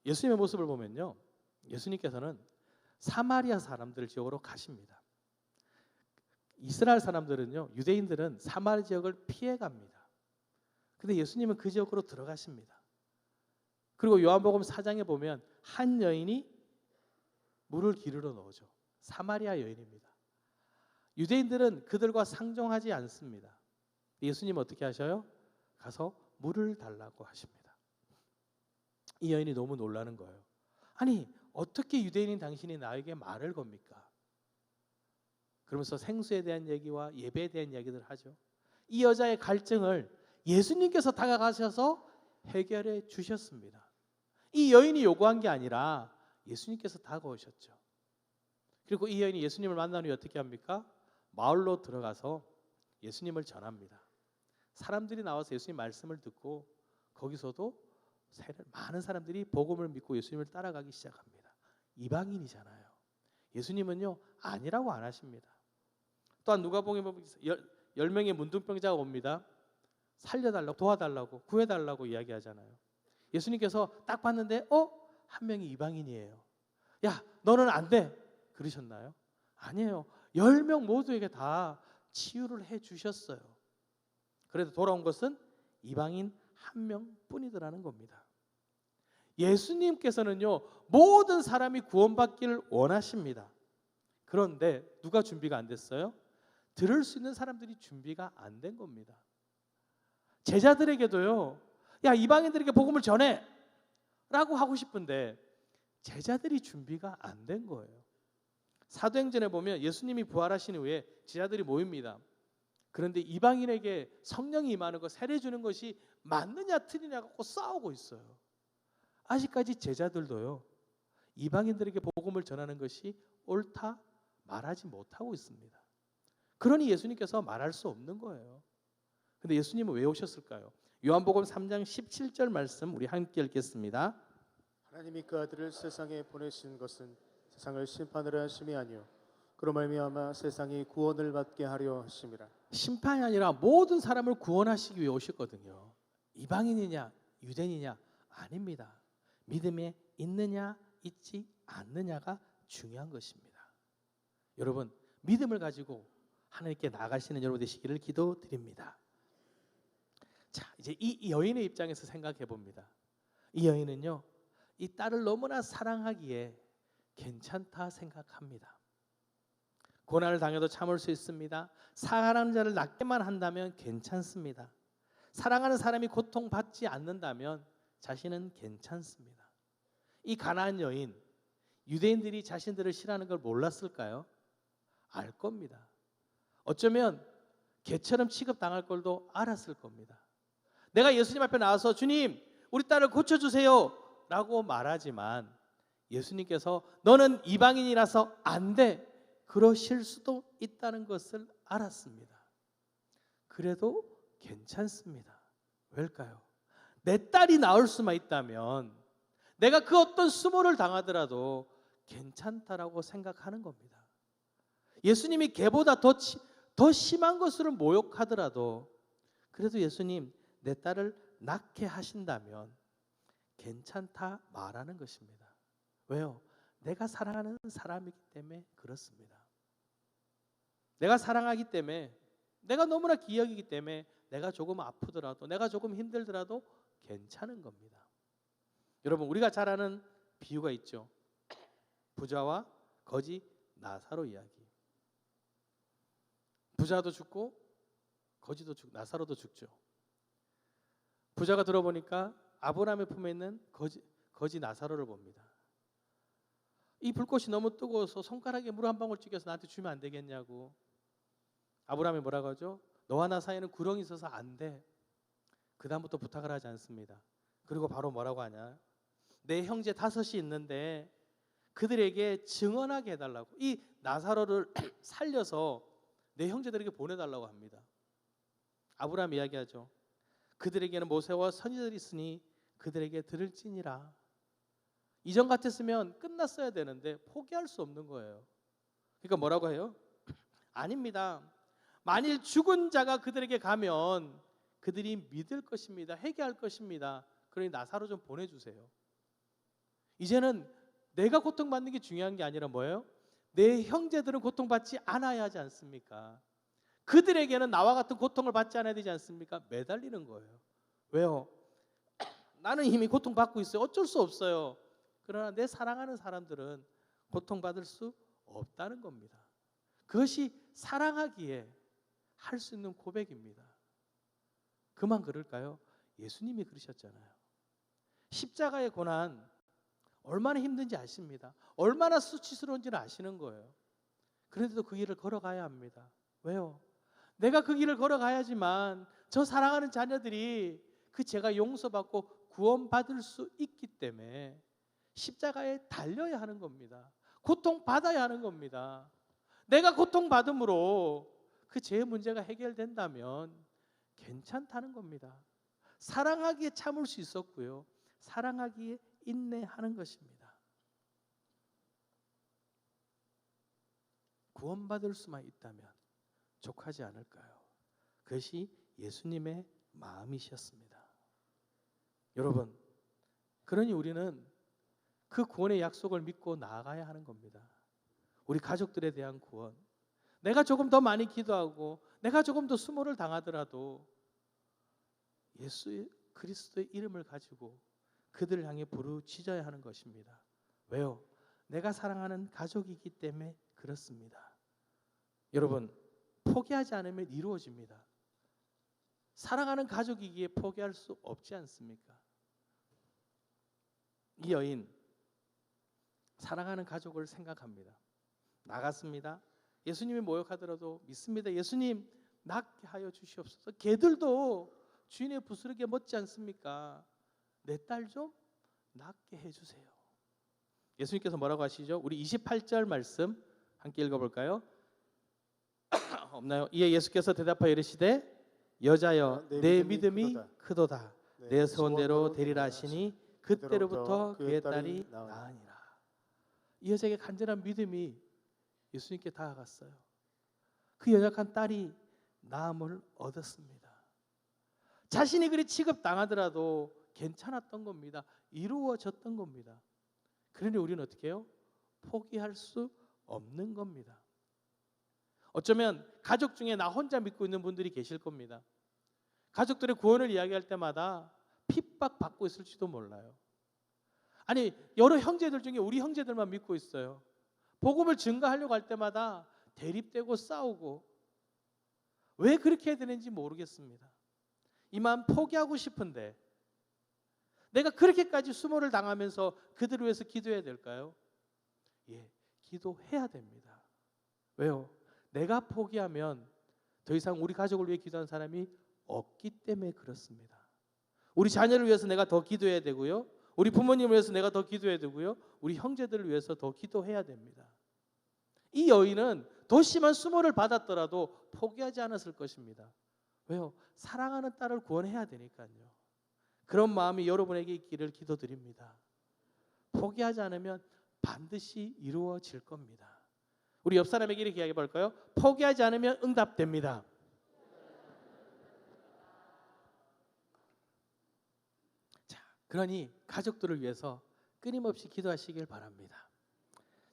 예수님의 모습을 보면요, 예수님께서는 사마리아 사람들 지역으로 가십니다. 이스라엘 사람들은요, 유대인들은 사마리아 지역을 피해 갑니다. 근데 예수님은 그 지역으로 들어가십니다. 그리고 요한복음 4장에 보면 한 여인이 물을 기르러 넣어죠. 사마리아 여인입니다. 유대인들은 그들과 상종하지 않습니다. 예수님은 어떻게 하셔요? 가서 물을 달라고 하십니다. 이 여인이 너무 놀라는 거예요. 아니, 어떻게 유대인인 당신이 나에게 말을 겁니까? 그러면서 생수에 대한 얘기와 예배에 대한 이야기를 하죠. 이 여자의 갈증을 예수님께서 다가가셔서 해결해 주셨습니다. 이 여인이 요구한 게 아니라 예수님께서 다가오셨죠. 그리고 이 여인이 예수님을 만난 후에 어떻게 합니까? 마을로 들어가서 예수님을 전합니다. 사람들이 나와서 예수님 말씀을 듣고 거기서도 많은 사람들이 복음을 믿고 예수님을 따라가기 시작합니다. 이방인이잖아요. 예수님은요, 아니라고 안 하십니다. 또한 누가복음에 보면 10명의 문둥병자가 옵니다. 살려달라고, 도와달라고, 구해달라고 이야기하잖아요. 예수님께서 딱 봤는데 한 명이 이방인이에요. 야, 너는 안 돼. 그러셨나요? 아니에요. 10명 모두에게 다 치유를 해주셨어요. 그래도 돌아온 것은 이방인 한 명뿐이더라는 겁니다. 예수님께서는요, 모든 사람이 구원받기를 원하십니다. 그런데 누가 준비가 안 됐어요? 들을 수 있는 사람들이 준비가 안 된 겁니다. 제자들에게도요, 야, 이방인들에게 복음을 전해 라고 하고 싶은데 제자들이 준비가 안 된 거예요. 사도행전에 보면 예수님이 부활하신 후에 제자들이 모입니다. 그런데 이방인에게 성령이 임하는 것, 세례 주는 것이 맞느냐 틀리냐 갖고 싸우고 있어요. 아직까지 제자들도요, 이방인들에게 복음을 전하는 것이 옳다 말하지 못하고 있습니다. 그러니 예수님께서 말할 수 없는 거예요. 근데 예수님은 왜 오셨을까요? 요한복음 3장 17절 말씀 우리 함께 읽겠습니다. 하나님이 그 아들을 세상에 보내신 것은 세상을 심판하려 하심이 아니요 그로 말미암아 세상이 구원을 받게 하려 하심이라. 심판이 아니라 모든 사람을 구원하시기 위해 오셨거든요. 이방인이냐 유대인이냐 아닙니다. 믿음에 있느냐 있지 않느냐가 중요한 것입니다. 여러분, 믿음을 가지고 하나님께 나아가시는 여러분 되시기를 기도드립니다. 자, 이제 이 여인의 입장에서 생각해 봅니다. 이 여인은요, 이 딸을 너무나 사랑하기에 괜찮다 생각합니다. 고난을 당해도 참을 수 있습니다. 사랑하는 자를 낫게만 한다면 괜찮습니다. 사랑하는 사람이 고통받지 않는다면 자신은 괜찮습니다. 이 가나안 여인, 유대인들이 자신들을 싫어하는 걸 몰랐을까요? 알 겁니다. 어쩌면 개처럼 취급당할 걸도 알았을 겁니다. 내가 예수님 앞에 나와서 주님, 우리 딸을 고쳐주세요 라고 말하지만 예수님께서 너는 이방인이라서 안 돼, 그러실 수도 있다는 것을 알았습니다. 그래도 괜찮습니다. 왜일까요? 내 딸이 나을 수만 있다면 내가 그 어떤 수모를 당하더라도 괜찮다라고 생각하는 겁니다. 예수님이 개보다 더 심한 것으로 모욕하더라도 그래도 예수님 내 딸을 낳게 하신다면 괜찮다 말하는 것입니다. 왜요? 내가 사랑하는 사람이기 때문에 그렇습니다. 내가 사랑하기 때문에, 내가 너무나 기억이기 때문에 내가 조금 아프더라도, 내가 조금 힘들더라도 괜찮은 겁니다. 여러분, 우리가 잘 아는 비유가 있죠. 부자와 거지 나사로 이야기. 부자도 죽고 거지도 죽고 나사로도 죽죠. 부자가 들어보니까 아브라함의 품에 있는 거지 나사로를 봅니다. 이 불꽃이 너무 뜨거워서 손가락에 물 한 방울 찍어서 나한테 주면 안 되겠냐고. 아브라함이 뭐라고 하죠? 너와 나 사이에는 구렁이 있어서 안 돼. 그 다음부터 부탁을 하지 않습니다. 그리고 바로 뭐라고 하냐? 내 형제 5이 있는데 그들에게 증언하게 해달라고. 이 나사로를 살려서 내 형제들에게 보내달라고 합니다. 아브라함 이야기하죠. 그들에게는 모세와 선지자들이 있으니 그들에게 들을지니라. 이전 같았으면 끝났어야 되는데 포기할 수 없는 거예요. 그러니까 뭐라고 해요? 아닙니다. 만일 죽은 자가 그들에게 가면 그들이 믿을 것입니다. 회개할 것입니다. 그러니 나사로 좀 보내주세요. 이제는 내가 고통받는 게 중요한 게 아니라 뭐예요? 내 형제들은 고통받지 않아야 하지 않습니까? 그들에게는 나와 같은 고통을 받지 않아야 되지 않습니까? 매달리는 거예요. 왜요? 나는 이미 고통받고 있어요. 어쩔 수 없어요. 그러나 내 사랑하는 사람들은 고통받을 수 없다는 겁니다. 그것이 사랑하기에 할 수 있는 고백입니다. 그만 그럴까요? 예수님이 그러셨잖아요. 십자가의 고난 얼마나 힘든지 아십니다. 얼마나 수치스러운지를 아시는 거예요. 그런데도 그 길을 걸어가야 합니다. 왜요? 내가 그 길을 걸어가야지만 저 사랑하는 자녀들이 그 죄가 용서받고 구원받을 수 있기 때문에 십자가에 달려야 하는 겁니다. 고통받아야 하는 겁니다. 내가 고통받음으로 그 죄의 문제가 해결된다면 괜찮다는 겁니다. 사랑하기에 참을 수 있었고요. 사랑하기에 인내하는 것입니다. 구원받을 수만 있다면 족하지 않을까요? 그것이 예수님의 마음이셨습니다. 여러분, 그러니 우리는 그 구원의 약속을 믿고 나아가야 하는 겁니다. 우리 가족들에 대한 구원. 내가 조금 더 많이 기도하고 내가 조금 더 수모를 당하더라도 예수 그리스도의 이름을 가지고 그들을 향해 부르짖어야 하는 것입니다. 왜요? 내가 사랑하는 가족이기 때문에 그렇습니다. 여러분, 포기하지 않으면 이루어집니다. 사랑하는 가족이기에 포기할 수 없지 않습니까? 이 여인 사랑하는 가족을 생각합니다. 나갔습니다. 예수님이 모욕하더라도 믿습니다. 예수님 낫게 하여 주시옵소서. 개들도 주인의 부스러기에 먹지 않습니까? 내 딸 좀 낫게 해주세요. 예수님께서 뭐라고 하시죠? 우리 28절 말씀 함께 읽어볼까요? 없나요? 이에 예수께서 대답하여 이르시되 여자여 내 믿음이 크도다. 내 소원대로 되리라 하시니 그때로부터 그의 딸이 나으니라. 이 여자에게 간절한 믿음이 예수님께 다가갔어요. 그 연약한 딸이 나음을 얻었습니다. 자신이 그리 취급당하더라도 괜찮았던 겁니다. 이루어졌던 겁니다. 그러니 우리는 어떻게 해요? 포기할 수 없는 겁니다. 어쩌면 가족 중에 나 혼자 믿고 있는 분들이 계실 겁니다. 가족들의 구원을 이야기할 때마다 핍박받고 있을지도 몰라요. 아니 여러 형제들 중에 우리 형제들만 믿고 있어요. 복음을 증거하려고 할 때마다 대립되고 싸우고 왜 그렇게 해야 되는지 모르겠습니다. 이 마음 포기하고 싶은데 내가 그렇게까지 수모를 당하면서 그들을 위해서 기도해야 될까요? 예, 기도해야 됩니다. 왜요? 내가 포기하면 더 이상 우리 가족을 위해 기도하는 사람이 없기 때문에 그렇습니다. 우리 자녀를 위해서 내가 더 기도해야 되고요. 우리 부모님을 위해서 내가 더 기도해야 되고요. 우리 형제들을 위해서 더 기도해야 됩니다. 이 여인은 더 심한 수모를 받았더라도 포기하지 않았을 것입니다. 왜요? 사랑하는 딸을 구원해야 되니까요. 그런 마음이 여러분에게 있기를 기도드립니다. 포기하지 않으면 반드시 이루어질 겁니다. 우리 옆 사람에게 이렇게 이야기해 볼까요? 포기하지 않으면 응답됩니다. 자, 그러니 가족들을 위해서 끊임없이 기도하시길 바랍니다.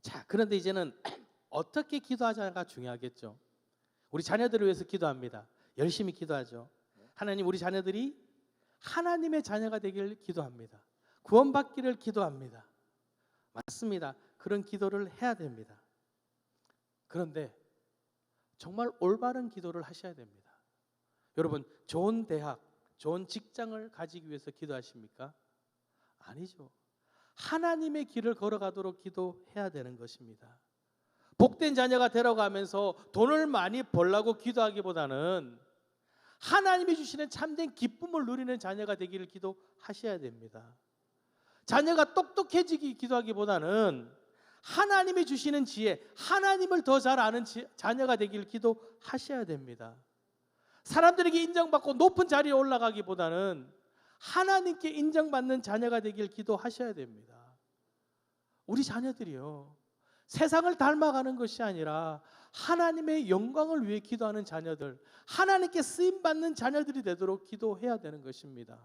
자, 그런데 이제는 어떻게 기도하자가 중요하겠죠. 우리 자녀들을 위해서 기도합니다. 열심히 기도하죠. 하나님, 우리 자녀들이 하나님의 자녀가 되기를 기도합니다. 구원받기를 기도합니다. 맞습니다. 그런 기도를 해야 됩니다. 그런데 정말 올바른 기도를 하셔야 됩니다. 여러분, 좋은 대학, 좋은 직장을 가지기 위해서 기도하십니까? 아니죠. 하나님의 길을 걸어가도록 기도해야 되는 것입니다. 복된 자녀가 되어가면서 돈을 많이 벌라고 기도하기보다는 하나님이 주시는 참된 기쁨을 누리는 자녀가 되기를 기도하셔야 됩니다. 자녀가 똑똑해지기 기도하기보다는 하나님이 주시는 지혜, 하나님을 더 잘 아는 자녀가 되기를 기도하셔야 됩니다. 사람들에게 인정받고 높은 자리에 올라가기보다는 하나님께 인정받는 자녀가 되기를 기도하셔야 됩니다. 우리 자녀들이요, 세상을 닮아가는 것이 아니라 하나님의 영광을 위해 기도하는 자녀들, 하나님께 쓰임받는 자녀들이 되도록 기도해야 되는 것입니다.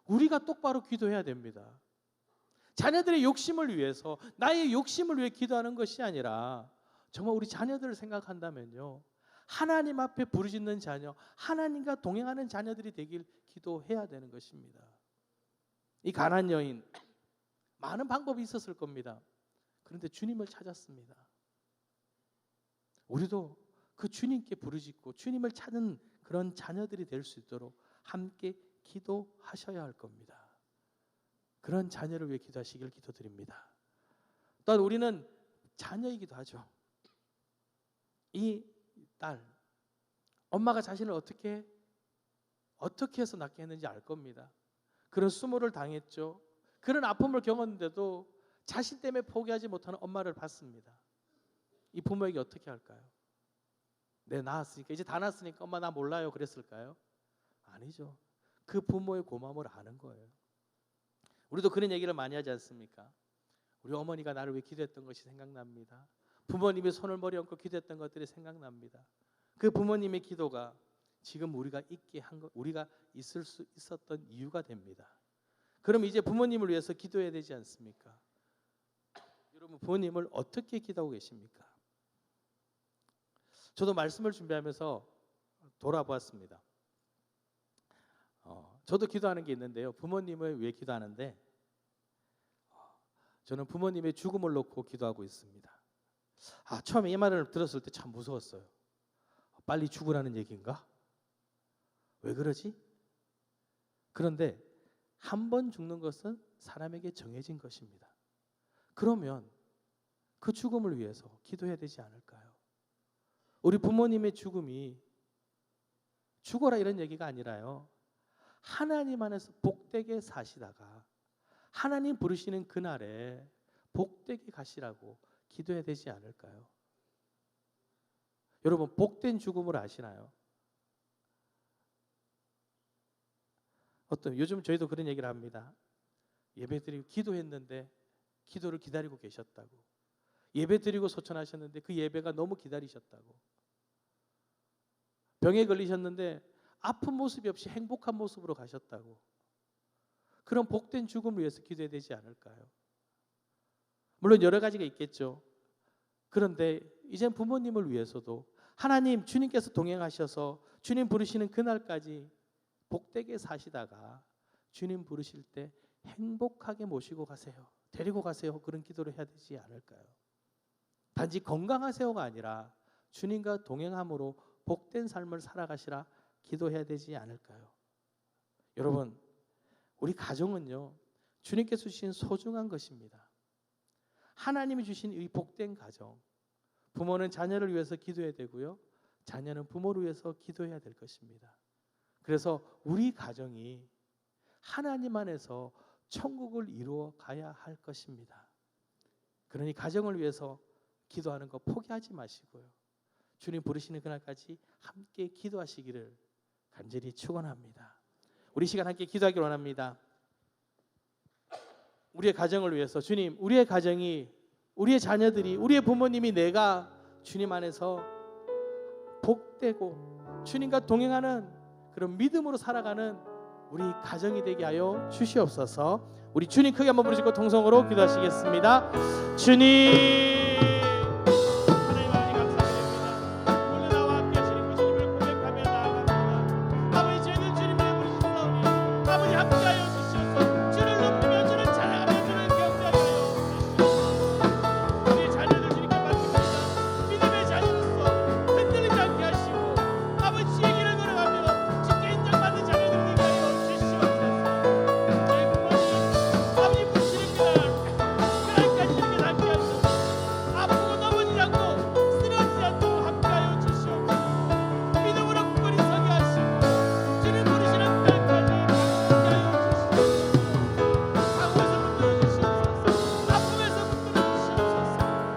우리가 똑바로 기도해야 됩니다. 자녀들의 욕심을 위해서, 나의 욕심을 위해 기도하는 것이 아니라 정말 우리 자녀들을 생각한다면요, 하나님 앞에 부르짖는 자녀, 하나님과 동행하는 자녀들이 되길 기도해야 되는 것입니다. 이 가나안 여인, 많은 방법이 있었을 겁니다. 그런데 주님을 찾았습니다. 우리도 그 주님께 부르짖고 주님을 찾는 그런 자녀들이 될 수 있도록 함께 기도하셔야 할 겁니다. 그런 자녀를 위해 기도하시길 기도드립니다. 또한 우리는 자녀이기도 하죠. 이 딸, 엄마가 자신을 어떻게 해서 낳게 했는지 알 겁니다. 그런 수모를 당했죠. 그런 아픔을 겪었는데도 자신 때문에 포기하지 못하는 엄마를 봤습니다. 이 부모에게 어떻게 할까요? 네, 낳았으니까, 이제 다 낳았으니까 엄마 나 몰라요 그랬을까요? 아니죠. 그 부모의 고마움을 아는 거예요. 우리도 그런 얘기를 많이 하지 않습니까? 우리 어머니가 나를 위해 기도했던 것이 생각납니다. 부모님이 손을 머리 얹고 기도했던 것들이 생각납니다. 그 부모님의 기도가 지금 우리가 있게 한 것, 우리가 있을 수 있었던 이유가 됩니다. 그럼 이제 부모님을 위해서 기도해야 되지 않습니까? 여러분, 부모님을 어떻게 기도하고 계십니까? 저도 말씀을 준비하면서 돌아보았습니다. 저도 기도하는 게 있는데요. 부모님을 위해 기도하는데 저는 부모님의 죽음을 놓고 기도하고 있습니다. 처음에 이 말을 들었을 때 참 무서웠어요. 빨리 죽으라는 얘기인가? 왜 그러지? 그런데 한 번 죽는 것은 사람에게 정해진 것입니다. 그러면 그 죽음을 위해서 기도해야 되지 않을까요? 우리 부모님의 죽음이 죽어라 이런 얘기가 아니라요, 하나님 안에서 복되게 사시다가 하나님 부르시는 그날에 복되게 가시라고 기도해야 되지 않을까요? 여러분, 복된 죽음을 아시나요? 요즘 저희도 그런 얘기를 합니다. 예배드리고 기도했는데 기도를 기다리고 계셨다고. 예배드리고 소천하셨는데 그 예배가 너무 기다리셨다고. 병에 걸리셨는데 아픈 모습이 없이 행복한 모습으로 가셨다고. 그런 복된 죽음을 위해서 기도해야 되지 않을까요? 물론 여러 가지가 있겠죠. 그런데 이젠 부모님을 위해서도 하나님, 주님께서 동행하셔서 주님 부르시는 그날까지 복되게 사시다가 주님 부르실 때 행복하게 모시고 가세요, 데리고 가세요, 그런 기도를 해야 되지 않을까요? 단지 건강하세요가 아니라 주님과 동행함으로 복된 삶을 살아가시라 기도해야 되지 않을까요? 여러분, 우리 가정은요, 주님께서 주신 소중한 것입니다. 하나님이 주신 이 복된 가정, 부모는 자녀를 위해서 기도해야 되고요, 자녀는 부모를 위해서 기도해야 될 것입니다. 그래서 우리 가정이 하나님 안에서 천국을 이루어 가야 할 것입니다. 그러니 가정을 위해서 기도하는 거 포기하지 마시고요, 주님 부르시는 그날까지 함께 기도하시기를 간절히 축원합니다. 우리 시간 함께 기도하기를 원합니다. 우리의 가정을 위해서, 주님, 우리의 가정이, 우리의 자녀들이, 우리의 부모님이, 내가 주님 안에서 복되고 주님과 동행하는 그런 믿음으로 살아가는 우리 가정이 되게 하여 주시옵소서. 우리 주님 크게 한번 부르시고 통성으로 기도하시겠습니다. 주님, 하나님 아버지 감사드립니다. 오늘 나와 함께 하시는 주님을 고백하며 나아갑니다. 아버지, 저희들 주님을 부르시사오니 아버지 함께하여 주시옵소서. 주를 높이며 주를 찬양하며 주를 경배하여 주시옵소서. 우리 자녀들 주님께 맡깁니다. 믿음의 자녀로서 흔들리지 않게 하시고 아버지의 길을 걸어가며 주께 인정받는 자녀들이 되게 하여 주시옵소서. 저희 부모님, 아버지 부르시는 그날까지 주님께 함께 하시옵소서. 아프고 넘어지지 않고 쓰러지지 않도록 함께하여 주시옵소서. 믿음으로 굳건히 서게 하시고 주님 부르시는 그날까지 함께하여 주시옵소서. 사고에서 붙들어 주시옵소서. 아픔에서 붙들어 주시옵소서.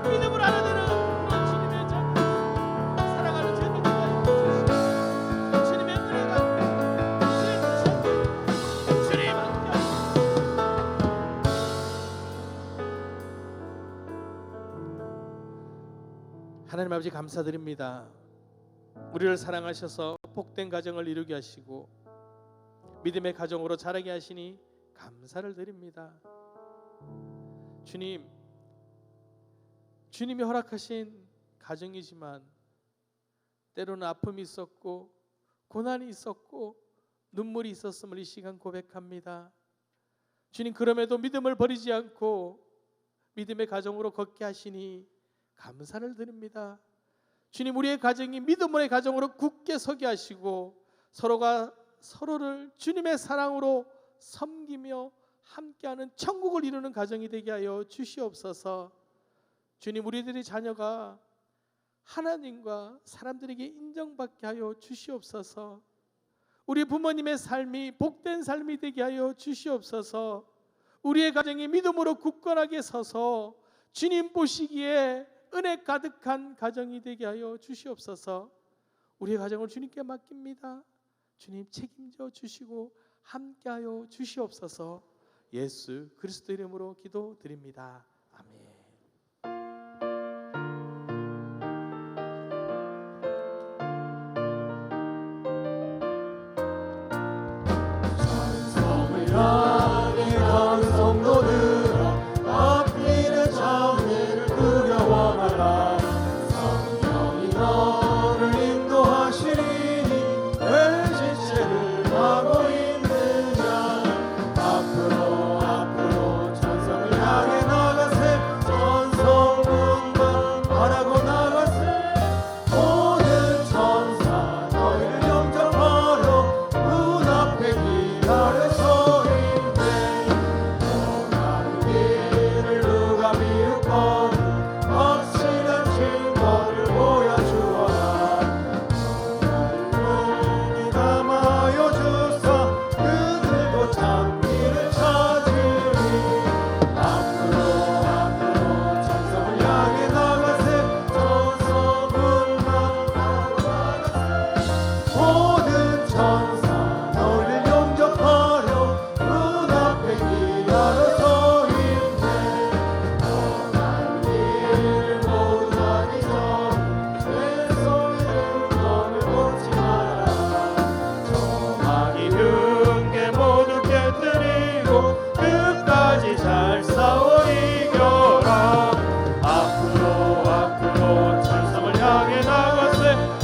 믿음으로 알아내는 그런 주님의 전 살아가는 저희들 되게 하여 주시옵소서. 주님의 은혜가 주님 함께하시옵소서. 하나님 아버지 감사드립니다. 우리를 사랑하셔서 복된 가정을 이루게 하시고 믿음의 가정으로 자라게 하시니 감사를 드립니다. 주님, 주님이 허락하신 가정이지만 때로는 아픔이 있었고 고난이 있었고 눈물이 있었음을 이 시간 고백합니다. 주님, 그럼에도 믿음을 버리지 않고 믿음의 가정으로 걷게 하시니 감사를 드립니다. 주님, 우리의 가정이 믿음의 가정으로 굳게 서게 하시고 서로가 서로를 주님의 사랑으로 섬기며 함께하는 천국을 이루는 가정이 되게 하여 주시옵소서. 주님, 우리들의 자녀가 하나님과 사람들에게 인정받게 하여 주시옵소서. 우리 부모님의 삶이 복된 삶이 되게 하여 주시옵소서. 우리의 가정이 믿음으로 굳건하게 서서 주님 보시기에 은혜 가득한 가정이 되게 하여 주시옵소서. 우리의 가정을 주님께 맡깁니다. 주님 책임져 주시고 함께하여 주시옵소서. 예수 그리스도 이름으로 기도드립니다. 아멘. 성을 향해 간 성도들아, 앞길의 장애를 두려워 마라. 성령이 너를 인도하시리니 왜 지체를 하고 있느냐. 앞으로 앞으로 천성을 향해 나가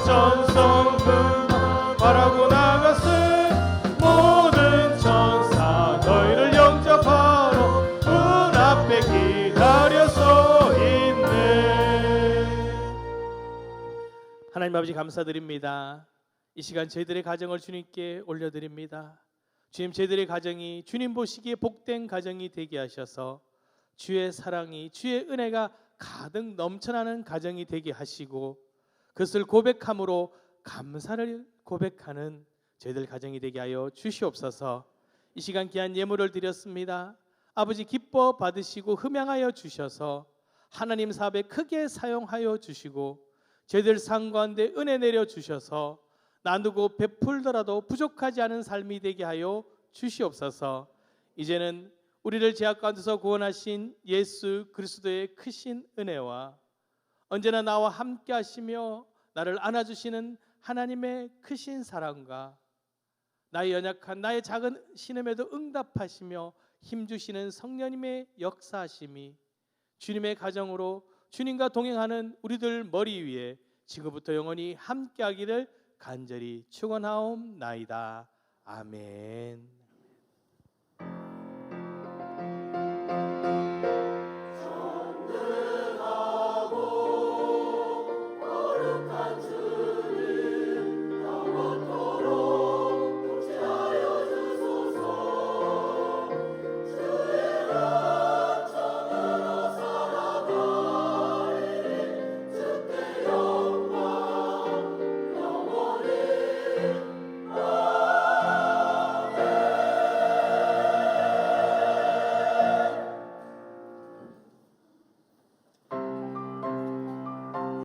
전성문 말하고 나갔을 모든 천사 너희를 영접하러 문 앞에 기다려 서 있네. 하나님 아버지 감사드립니다. 이 시간 저희들의 가정을 주님께 올려드립니다. 주님, 저희들의 가정이 주님 보시기에 복된 가정이 되게 하셔서 주의 사랑이, 주의 은혜가 가득 넘쳐나는 가정이 되게 하시고 그것을 고백함으로 감사를 고백하는 저희들 가정이 되게 하여 주시옵소서. 이 시간 귀한 예물을 드렸습니다. 아버지 기뻐 받으시고 흠양하여 주셔서 하나님 사업에 크게 사용하여 주시고 저희들 상 가운데 은혜 내려 주셔서 나누고 베풀더라도 부족하지 않은 삶이 되게 하여 주시옵소서. 이제는 우리를 죄악 가운데서 구원하신 예수 그리스도의 크신 은혜와 언제나 나와 함께 하시며 나를 안아주시는 하나님의 크신 사랑과 나의 연약한 나의 작은 신음에도 응답하시며 힘주시는 성령님의 역사하심이 주님의 가정으로 주님과 동행하는 우리들 머리 위에 지금부터 영원히 함께하기를 간절히 축원하옵나이다. 아멘. 전능하고 거룩한 주